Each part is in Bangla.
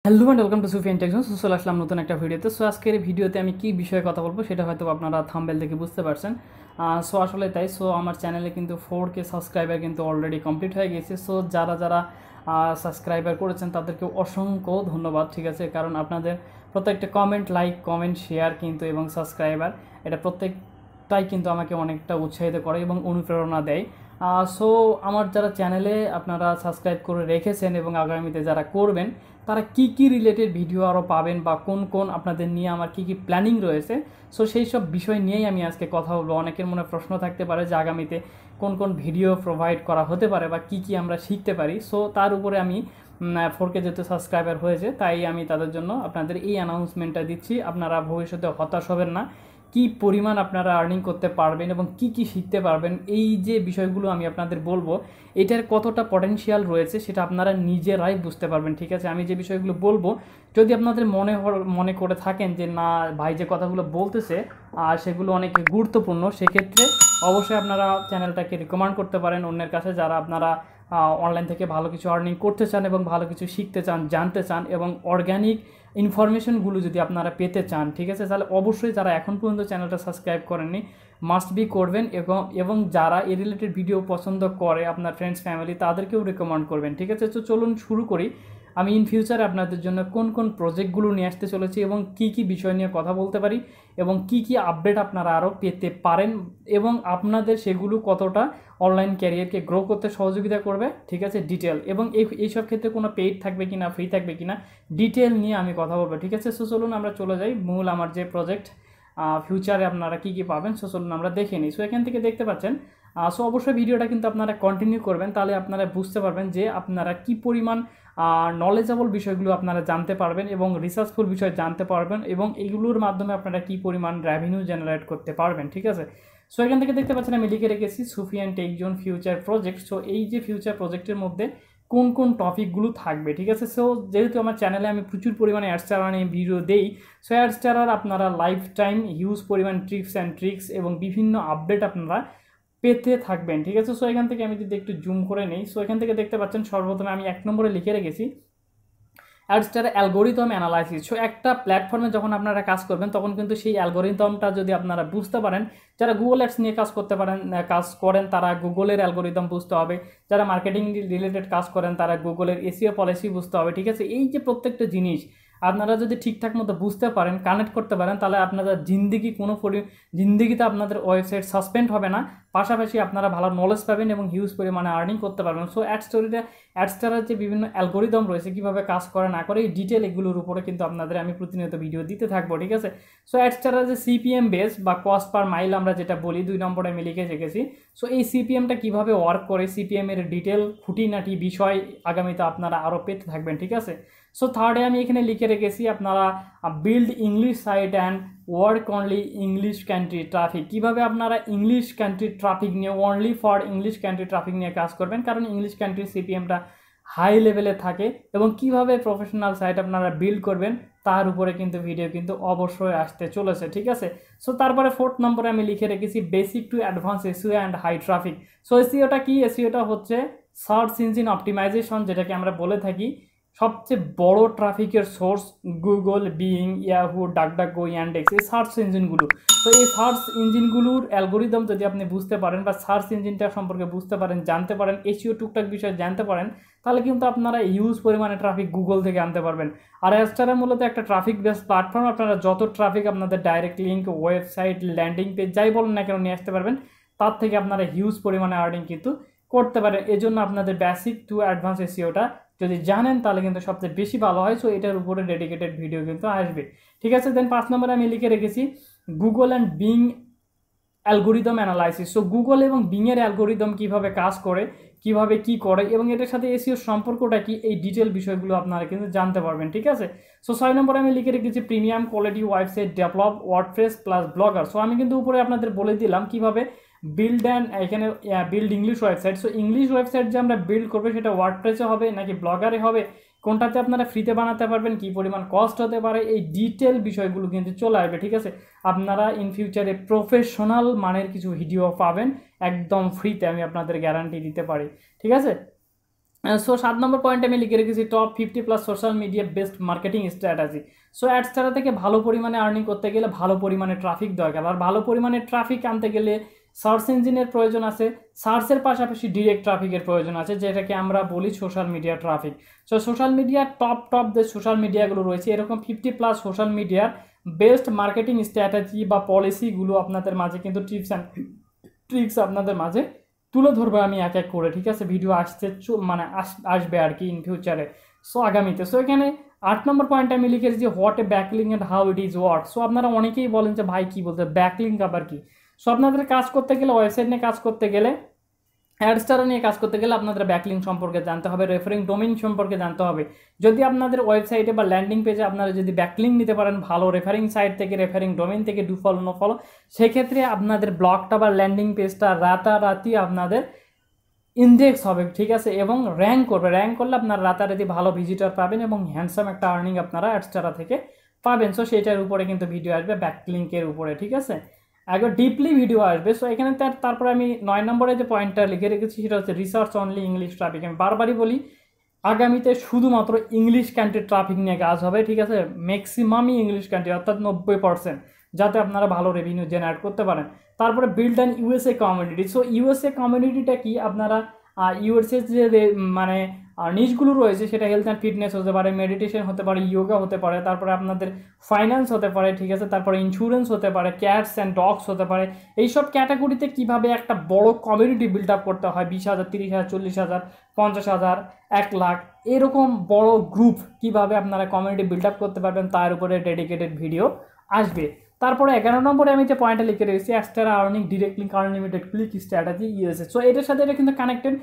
Hello and welcome to Sufiyan Tech Zone. So চলে আসলাম নতুন একটা ভিডিওতে। সো আজকের এই ভিডিওতে আমি কী বিষয়ে কথা বলবো সেটা হয়তো আপনারা থাম্বনেল দেখে বুঝতে পারছেন। সো আসলে তাই। সো আমার চ্যানেলে কিন্তু 4K সাবস্ক্রাইবার কিন্তু অলরেডি কমপ্লিট হয়ে গেছে। সো যারা যারা সাবস্ক্রাইবার করেছেন তাদেরকে অসংখ্য ধন্যবাদ, ঠিক আছে। কারণ আপনাদের প্রত্যেকটা কমেন্ট, লাইক, কমেন্ট, শেয়ার কিন্তু এবং সাবস্ক্রাইবার, এটা প্রত্যেকটাই কিন্তু আমাকে অনেকটা উৎসাহিত করে এবং অনুপ্রেরণা দেয়। সো আমার যারা চ্যানেলে আপনারা সাবস্ক্রাইব করে রেখেছেন এবং আগামীতে যারা করবেন, তারা কি কি রিলেটেড ভিডিও আরও পাবেন বা কোন কোন আপনাদের নিয়ে আমার কি কি প্ল্যানিং রয়েছে, সো সেই সব বিষয় নিয়েই আমি আজকে কথা বলবো। অনেকের মনে প্রশ্ন থাকতে পারে যে আগামীতে কোন কোন ভিডিও প্রোভাইড করা হতে পারে বা কি কি আমরা শিখতে পারি। সো তার উপরে আমি 4K যেহেতু সাবস্ক্রাইবার হয়েছে, তাই আমি তাদের জন্য আপনাদের এই অ্যানাউন্সমেন্টটা দিচ্ছি। আপনারা ভবিষ্যতে হতাশ হবেন না, কি পরিমাণ আপনারা আর্নিং করতে পারবেন এবং কি কি শিখতে পারবেন, এই যে বিষয়গুলো আমি আপনাদের বলবো, এটার কতটা পটেনশিয়াল রয়েছে সেটা আপনারা নিজেরাই বুঝতে পারবেন, ঠিক আছে। আমি যে বিষয়গুলো বলবো, যদি আপনাদের মনে করে থাকেন যে না ভাই যে কথাগুলো বলতেছে আর সেগুলো অনেক গুরুত্বপূর্ণ, সেক্ষেত্রে অবশ্যই আপনারা চ্যানেলটাকে রিকমেন্ড করতে পারেন অন্যের কাছে, যারা আপনারা অনলাইন থেকে ভালো কিছু আর্নিং করতে চান এবং ভালো কিছু শিখতে চান, জানতে চান এবং অর্গ্যানিক ইনফরমেশনগুলো যদি আপনারা পেতে চান, ঠিক আছে। তাহলে অবশ্যই যারা এখন পর্যন্ত চ্যানেলটা সাবস্ক্রাইব করেননি, মাস্ট বি করবেন। এবং যারা এই রিলেটেড ভিডিও পছন্দ করে আপনার ফ্রেন্ডস ফ্যামিলি, তাদেরকেও রেকমেন্ড করবেন, ঠিক আছে। তো চলুন শুরু করি। আমি ইন ফিউচারে আপনাদের জন্য কোন কোন প্রজেক্টগুলো নিয়ে আসতে চলেছি এবং কি কি বিষয় নিয়ে কথা বলতে পারি এবং কি কি আপডেট আপনারা আরও পেতে পারেন এবং আপনাদের সেগুলো কতটা অনলাইন ক্যারিয়ারকে গ্রো করতে সহযোগিতা করবে, ঠিক আছে, ডিটেল। এবং এইসব ক্ষেত্রে কোনো পেইড থাকবে কিনা, ফ্রি থাকবে কিনা, ডিটেল নিয়ে আমি কথা বলবো, ঠিক আছে। সো চলুন আমরা চলে যাই মূল আমার যে প্রজেক্ট ফিউচারে আপনারা কী কী পাবেন। সো চলুন আমরা দেখে নিই। সো এখান থেকে দেখতে পাচ্ছেন। সো অবশ্যই ভিডিওটা কিন্তু আপনারা কন্টিনিউ করবেন, তাহলে আপনারা বুঝতে পারবেন যে আপনারা কি পরিমাণ নলেজেবল বিষয়গুলো আপনারা জানতে পারবেন এবং রিসার্চফুল বিষয় জানতে পারবেন এবং এগুলোর মাধ্যমে আপনারা কি পরিমাণ রেভিনিউ জেনারেট করতে পারবেন, ঠিক আছে। সো এখান থেকে দেখতে পাচ্ছেন আমি লিখে রেখেছি Sufian TechZone future project. So এই যে ফিউচার প্রজেক্টের মধ্যে কোন কোন টপিকগুলো থাকবে, ঠিক আছে। সো যেহেতু আমার চ্যানেলে আমি প্রচুর পরিমাণে অ্যাডস্টারার নিয়ে ভিডিও দেই, সো অ্যাডস্টারার আপনারা লাইফ টাইম হিউজ পরিমাণ টিপস অ্যান্ড ট্রিক্স এবং বিভিন্ন আপডেট আপনারা পেতে থাকবেন, ঠিক আছে। সো এখান থেকে আমি যদি একটু জুম করে নেই, সো এখান থেকে দেখতে পাচ্ছেন সর্বপ্রথমে আমি 1 নম্বরে লিখে রেখেছি অ্যাডস্টার অ্যালগোরিদম অ্যানালাইসিস। সো একটা প্ল্যাটফর্মে যখন আপনারা কাজ করবেন, তখন কিন্তু সেই অ্যালগোরিদমটা যদি আপনারা বুঝতে পারেন, যারা গুগল অ্যাডস নিয়ে কাজ করেন তারা গুগলের অ্যালগোরিদম বুঝতে হবে, যারা মার্কেটিং রিলেটেড কাজ করেন তারা গুগলের এসইও পলিসি বুঝতে হবে, ঠিক আছে। এই যে প্রত্যেকটা জিনিস আপনারা যদি ঠিকঠাক মতো বুঝতে পারেন, কানেক্ট করতে পারেন, তাহলে আপনাদের জিন্দিগিতে আপনাদের ওয়েবসাইট সাসপেন্ড হবে না, পাশাপাশি আপনারা ভালো নলেজ পাবেন এবং হিউজ পরিমাণে আর্নিং করতে পারবেন। সো অ্যাডস্টারের যে বিভিন্ন অ্যালগোরিদম রয়েছে, কীভাবে কাজ করে না করে, এই ডিটেল এগুলোর উপরে কিন্তু আপনাদের আমি প্রতিনিয়ত ভিডিও দিতে থাকবো, ঠিক আছে। সো অ্যাডস্টারের যে সিপিএম বেস বা কস্ট পার মাইল আমরা যেটা বলি, 2 নম্বরে আমি লিখে রেখেছি। সো এই সিপিএমটা কীভাবে ওয়ার্ক করে, সিপিএম এর ডিটেল খুঁটিনাটি বিষয় আগামীতে আপনারা আরও পেতে থাকবেন, ঠিক আছে। সো থার্ডে আমি এখানে লিখে রেখেছি আপনারা build English site and work only English country traffic. কীভাবে আপনারা ইংলিশ কান্ট্রি ট্রাফিক নিয়ে, only for English country traffic নিয়ে কাজ করবেন, কারণ ইংলিশ কান্ট্রির সিপিএমটা হাই লেভেলে থাকে এবং কিভাবে প্রফেশনাল সাইট আপনারা বিল্ড করবেন তার উপরে কিন্তু ভিডিও কিন্তু অবশ্যই আসতে চলেছে, ঠিক আছে। সো তারপরে 4th নম্বরে আমি লিখে রেখেছি basic to advance SEO and high traffic. So এসইওটা কি? এসইওটা হচ্ছে সার্চ ইঞ্জিন অপটিমাইজেশন, যেটাকে আমরা বলে থাকি। সবচেয়ে বড় ট্রাফিকের source Google, being, Yahoo, DuckDuckGo, Yandex, এই সার্চ ইঞ্জিনগুলো। তো এই সার্চ ইঞ্জিনগুলোর অ্যালগোরিদম যদি আপনি বুঝতে পারেন বা সার্চ ইঞ্জিনটা সম্পর্কে বুঝতে পারেন, জানতে পারেন, এসইও টুকটাক বিষয় জানতে পারেন, তাহলে কিন্তু আপনারা হিউজ পরিমাণে ট্রাফিক গুগল থেকে আনতে পারবেন। আর অ্যাডস্টারা মূলত একটা ট্রাফিক বেস প্ল্যাটফর্ম। আপনারা যত ট্রাফিক আপনাদের direct link, website, landing page, যাই বলেন না কেন নিয়ে আসতে পারবেন, তার থেকে আপনারা হিউজ পরিমাণে আর্নিং কিন্তু করতে পারেন। এজন্য আপনাদের বেসিক টু অ্যাডভান্স এসইওটা যদি জানেন তাহলে কিন্তু সবচেয়ে বেশি ভালো হয়। সো এটার উপরে ডেডিকেটেড ভিডিও কিন্তু আসবে, ঠিক আছে। দেন 5 নম্বরে আমি লিখে রেখেছি Google and being algorithm analysis. So Google এবং বিংয়ের অ্যালগোরিদম কীভাবে কাজ করে, কীভাবে কি করে এবং এটার সাথে এসইওর সম্পর্কটা কি, এই ডিটেল বিষয়গুলো আপনারা কিন্তু জানতে পারবেন, ঠিক আছে। সো 6 নম্বরে আমি লিখে রেখেছি premium quality website develop WordPress plus blogger. So আমি কিন্তু উপরে আপনাদের বলে দিলাম কীভাবে এখানে build English website. So English website যে আমরা বিল্ড করবো সেটা ওয়ার্ডপ্রেসে হবে নাকি ব্লগারে হবে, কোনটাতে আপনারা ফ্রিতে বানাতে পারবেন, কি পরিমাণ কস্ট হতে পারে, এই ডিটেল বিষয়গুলো কিন্তু চলে আসবে, ঠিক আছে। আপনারা ইন ফিউচারে প্রফেশনাল মানের কিছু ভিডিও পাবেন একদম ফ্রিতে, আমি আপনাদের গ্যারান্টি দিতে পারি, ঠিক আছে। সো 7 নম্বর পয়েন্টে আমি লিখে রেখেছি top 50+ social media best marketing strategy. So ads ছাড়া থেকে ভালো পরিমাণে আর্নিং করতে গেলে ভালো পরিমাণে ট্রাফিক দরকার, আর ভালো পরিমাণে ট্রাফিক আনতে গেলে সার্চ ইঞ্জিনের প্রয়োজন আছে, সার্চের পাশাপাশি ডিরেক্ট ট্রাফিকের প্রয়োজন আছে, যেটাকে আমরা বলি social media traffic. So social মিডিয়ার টপ যে সোশ্যাল মিডিয়াগুলো রয়েছে, এরকম 50+ সোশ্যাল মিডিয়ার বেস্ট মার্কেটিং স্ট্র্যাটেজি বা পলিসিগুলো আপনাদের মাঝে কিন্তু টিপস অ্যান্ড ট্রিক্স আপনাদের মাঝে তুলে ধরবো আমি এক এক করে, ঠিক আছে? ভিডিও আসছে মানে আসবে আর কি ইন ফিউচারে, সো আগামীতে। সো এখানে 8 নম্বর পয়েন্টে আমি লিখেছি যে what a backlink and how it is work. So আপনারা অনেকেই বলেন যে ভাই কী বলতে ব্যাকলিং আবার কি। সো আপনাদের কাজ করতে গেলে, ওয়েবসাইট নিয়ে কাজ করতে গেলে, অ্যাডস্টার নিয়ে কাজ করতে গেলে আপনাদের ব্যাকলিং সম্পর্কে জানতে হবে, রেফারিং ডোমেইন সম্পর্কে জানতে হবে। যদি আপনাদের ওয়েবসাইটে বা ল্যান্ডিং পেজে আপনারা যদি ব্যাকলিং নিতে পারেন ভালো রেফারিং সাইট থেকে, রেফারিং ডোমেইন থেকে, ডু ফলো নো ফলো, সেক্ষেত্রে আপনাদের ব্লগটা বা ল্যান্ডিং পেজটা রাতারাতি আপনাদের ইন্ডেক্স হবে, ঠিক আছে? এবং র্যাঙ্ক করবে, র্যাঙ্ক করলে আপনারা রাতারাতি ভালো ভিজিটর পাবেন এবং হ্যান্ডসাম একটা আর্নিং আপনারা অ্যাডস্টারা থেকে পাবেন। সো সেটার উপরে কিন্তু ভিডিও আসবে ব্যাকলিংকের উপরে, ঠিক আছে? একবার ডিপলি ভিডিও আসবে। সো এখানে তারপরে আমি 9 নম্বরে যে পয়েন্টটা লিখে রেখেছি সেটা হচ্ছে রিসার্চ অনলি ইংলিশ ট্রাফিক। আমি বারবারই বলি আগামীতে শুধুমাত্র ইংলিশ কান্ট্রির ট্রাফিক নিয়ে কাজ হবে, ঠিক আছে? ম্যাক্সিমামই ইংলিশ কান্ট্রি, অর্থাৎ 90%, যাতে আপনারা ভালো রেভিনিউ জেনারেট করতে পারেন। তারপরে build an USA community. So USA কমিউনিটিটা কি, আপনারা ইউএসএ যে মানে নিশগুলো রয়েছে সেটা হেলথ অ্যান্ড ফিটনেস হতে পারে, মেডিটেশন হতে পারে, ইয়োগা হতে পারে, তারপরে আপনাদের ফাইন্যান্স হতে পারে, ঠিক আছে? তারপরে ইন্স্যুরেন্স হতে পারে, ক্যাটস অ্যান্ড ডগস হতে পারে। এইসব ক্যাটাগরিতে কিভাবে একটা বড় কমিউনিটি বিল্ড আপ করতে হয়, 20,000, 30,000, 40,000, 50,000, 1,00,000, এরকম বড় গ্রুপ কিভাবে আপনারা কমিউনিটি বিল্ড আপ করতে পারবেন তার উপরে ডেডিকেটেড ভিডিও আসবে। তারপরে 11 নম্বরে আমি যে পয়েন্টটা লিখে রেখেছি extra earning direct link unlimited click strategy USA. So এটার সাথে এটা কিন্তু কানেক্টেড।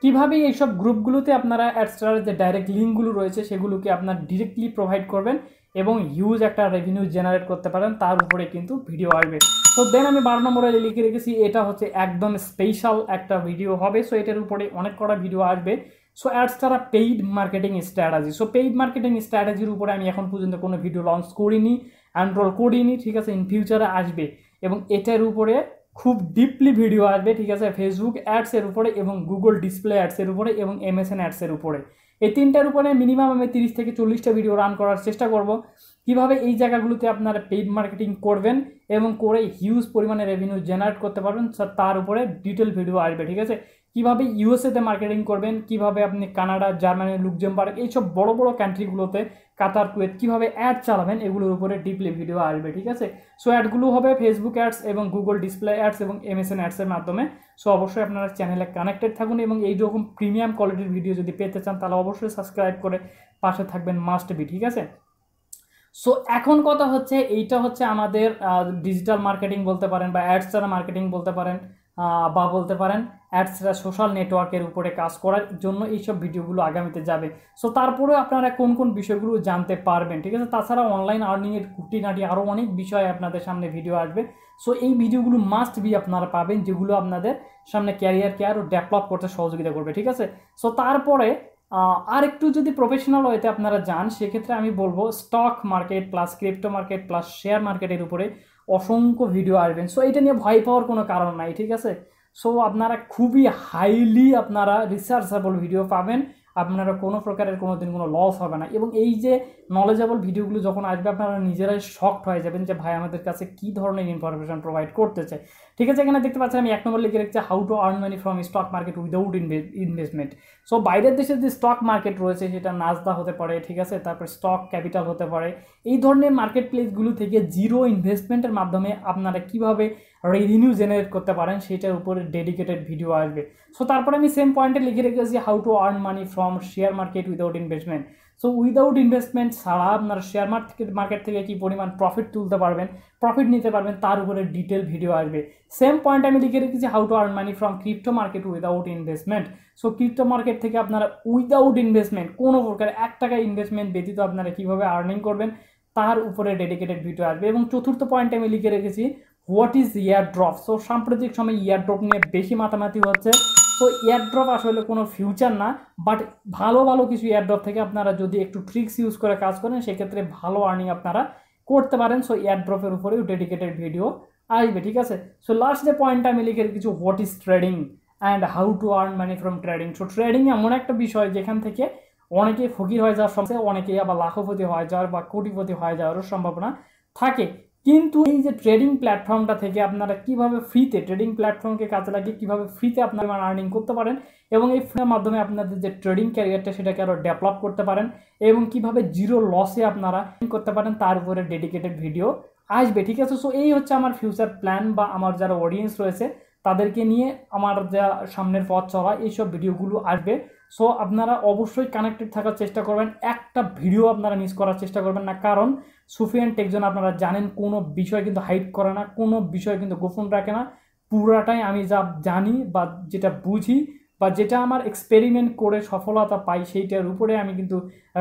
কীভাবে এইসব গ্রুপগুলোতে আপনারা অ্যাডস্টার যে ডাইরেক্ট লিঙ্কগুলো রয়েছে সেগুলোকে আপনার ডিরেক্টলি প্রোভাইড করবেন এবং হিউজ একটা রেভিনিউ জেনারেট করতে পারেন, তার উপরে কিন্তু ভিডিও আসবে। তো দেন আমি 12 নম্বরে লিখে রেখেছি এটা হচ্ছে একদম স্পেশাল একটা ভিডিও হবে। সো এটার উপরে অনেক কটা ভিডিও আসবে। সো অ্যাডস্টারা paid marketing strategy. So paid marketing স্ট্র্যাটেজির উপরে আমি এখন পর্যন্ত কোনো ভিডিও লঞ্চ করিনি, এনরোল করিনি, ঠিক আছে? ইন ফিউচারে আসবে এবং এটার উপরে খুব ডিপলি ভিডিও আসবে, ঠিক আছে? ফেসবুক অ্যাডসের উপরে এবং গুগল ডিসপ্লে অ্যাডসের উপরে এবং এমএসএন অ্যাডসের উপরে, এই তিনটার উপরে মিনিমাম আমি 30 থেকে 40টা ভিডিও রান করার চেষ্টা করব। কীভাবে এই জায়গাগুলোতে আপনারা পেইড মার্কেটিং করবেন এবং করে হিউজ পরিমাণে রেভিনিউ জেনারেট করতে পারবেন, তার উপরে ডিটেল ভিডিও আসবে, ঠিক আছে? কীভাবে ইউএসএতে মার্কেটিং করবেন, কীভাবে আপনি কানাডা, জার্মানি, লুক্সেমবার্গ, এইসব বড় বড় কান্ট্রিগুলোতে, কাতার, কুয়েত, কীভাবে অ্যাড চালাবেন এগুলোর উপরে ডিপলি ভিডিও আসবে, ঠিক আছে? সো অ্যাডগুলো হবে ফেসবুক অ্যাডস এবং গুগল ডিসপ্লে অ্যাডস এবং এমএসএন অ্যাডসের মাধ্যমে। সো অবশ্যই আপনারা চ্যানেলে কানেক্টেড থাকুন এবং এইরকম প্রিমিয়াম কোয়ালিটির ভিডিও যদি পেতে চান তাহলে অবশ্যই সাবস্ক্রাইব করে পাশে থাকবেন, মাস্ট বি, ঠিক আছে? সো এখন কথা হচ্ছে এইটা হচ্ছে আমাদের ডিজিটাল মার্কেটিং বলতে পারেন বা অ্যাডস্টারা মার্কেটিং বলতে পারেন, বা বলতে পারেন অ্যাডসরা সোশ্যাল নেটওয়ার্কের উপরে কাজ করার জন্য এইসব ভিডিওগুলো আগামীতে যাবে। সো তারপরেও আপনারা কোন কোন বিষয়গুলো জানতে পারবেন, ঠিক আছে? তাছাড়া অনলাইন আর্নিংয়ের খুঁটিনাটি আরও অনেক বিষয় আপনাদের সামনে ভিডিও আসবে। সো এই ভিডিওগুলো মাস্ট বি আপনারা পাবেন, যেগুলো আপনাদের সামনে ক্যারিয়ারকে আরও ডেভেলপ করতে সহযোগিতা করবে, ঠিক আছে? সো তারপরে আর একটু যদি প্রফেশনাল ওয়েতে আপনারা যান সেক্ষেত্রে আমি বলবো stock market plus crypto market plus share মার্কেটের উপরে অসংখ্য ভিডিও আসবেন। সো এটা নিয়ে ভয় পাওয়ার কোনো কারণ নাই, ঠিক আছে? সো আপনারা খুবই হাইলি আপনারা রিসার্চেবল ভিডিও পাবেন, আপনারা কোনো প্রকারের কোনো দিন কোনো লস হবে না। এবং এই যে নলেজেবল ভিডিওগুলো যখন আসবে আপনারা নিজেরাই শকড হয়ে যাবেন যে ভাই আমাদের কাছে কী ধরনের ইনফরমেশন প্রোভাইড করতেছে, ঠিক আছে? এখানে দেখতে পাচ্ছেন আমি 1 নম্বর লিখে রেখেছি how to earn money from stock market without investment. So বাইরের দেশের যে স্টক মার্কেট রয়েছে সেটা নাসদা হতে পারে, ঠিক আছে? তারপর স্টক ক্যাপিটাল হতে পারে, এই ধরনের মার্কেট প্লেসগুলো থেকে জিরো ইনভেস্টমেন্টের মাধ্যমে আপনারা কীভাবে রেভিনিউ জেনারেট করতে পারেন সেটার উপরে ডেডিকেটেড ভিডিও আসবে। সো তারপরে আমি সেম পয়েন্টে লিখে রেখেছি how to earn money from share market without investment. So without investment ছাড়া আপনারা শেয়ার মার্কেট থেকে কী পরিমাণ প্রফিট তুলতে পারবেন, প্রফিট নিতে পারবেন, তার উপরে ডিটেল ভিডিও আসবে। সেম পয়েন্ট আমি লিখে রেখেছি how to earn money from crypto market without investment. So crypto market থেকে আপনারা উইদাউট ইনভেস্টমেন্ট, কোনো প্রকার 1 টাকা ইনভেস্টমেন্ট ব্যতীত আপনারা কীভাবে আর্নিং করবেন তার উপরে ডেডিকেটেড ভিডিও আসবে। এবং চতুর্থ পয়েন্টে আমি লিখে রেখেছি হোয়াট ইজ ইয়ারড্রপ। সো সাম্প্রতিক সময় ইয়ারড্রপ নিয়ে বেশি মাতামাতি হচ্ছে। সো এয়ারড্রপ আসলে কোনো ফিউচার না, বাট ভালো ভালো কিছু এয়ারড্রপ থেকে আপনারা যদি একটু ট্রিক্স ইউজ করে কাজ করেন সেক্ষেত্রে ভালো আর্নিং আপনারা করতে পারেন। সো এয়ারড্রপের উপরেও ডেডিকেটেড ভিডিও আসবে, ঠিক আছে? সো লাস্ট যে পয়েন্টটা আমি লিখে কিছু what is trading. And how to earn money from trading. So trading এমন একটা বিষয় যেখান থেকে অনেকে ফকির হয়ে যাওয়ার সম্ভাবনা, অনেকে আবার লাখপতি হয়ে যাওয়ার বা কোটিপতি হয়ে যাওয়ারও সম্ভাবনা থাকে। কিন্তু এই যে ট্রেডিং প্ল্যাটফর্মটা থেকে আপনারা কিভাবে ফ্রিতে, ট্রেডিং প্ল্যাটফর্মকে কাজে লাগিয়ে কিভাবে ফ্রিতে আপনারা আর্নিং করতে পারেন এবং এই ফ্রির মাধ্যমে আপনাদের যে ট্রেডিং ক্যারিয়ারটা সেটাকে আরও ডেভেলপ করতে পারেন এবং কিভাবে জিরো লসে আপনারা করতে পারেন তার উপরে ডেডিকেটেড ভিডিও আসবে, ঠিক আছে। সো এই হচ্ছে আমার ফিউচার প্ল্যান বা আমার যারা অডিয়েন্স রয়েছে তাদেরকে নিয়ে আমার যা সামনের পথ চলা এইসব ভিডিওগুলো আসবে। সো আপনারা অবশ্যই কানেক্টেড থাকার চেষ্টা করবেন, একটা ভিডিও আপনারা মিস করার চেষ্টা করবেন না, কারণ সুফিয়ান টেকজন আপনারা জানেন কোনো বিষয় কিন্তু হাইড করে না, কোনো বিষয় কিন্তু গোপন রাখে না। পুরাটাই আমি যা জানি বা যেটা বুঝি বা যেটা আমার এক্সপেরিমেন্ট করে সফলতা পাই সেইটার উপরে আমি কিন্তু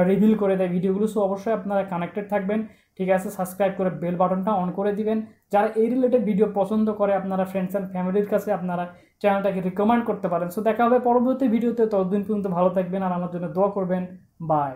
রিভিল করে দেয় ভিডিওগুলো। সো অবশ্যই আপনারা কানেক্টেড থাকবেন, ঠিক আছে। সাবস্ক্রাইব করে বেল বাটনটা অন করে দিবেন। যারা এই রিলেটেড ভিডিও পছন্দ করে আপনারা ফ্রেন্ডস অ্যান্ড ফ্যামিলির কাছে আপনারা চ্যানেলটাকে রিকমেন্ড করতে পারেন। সো দেখা হবে পরবর্তী ভিডিওতে, ততদিন পর্যন্ত ভালো থাকবেন আর আমার জন্য দোয়া করবেন। বাই।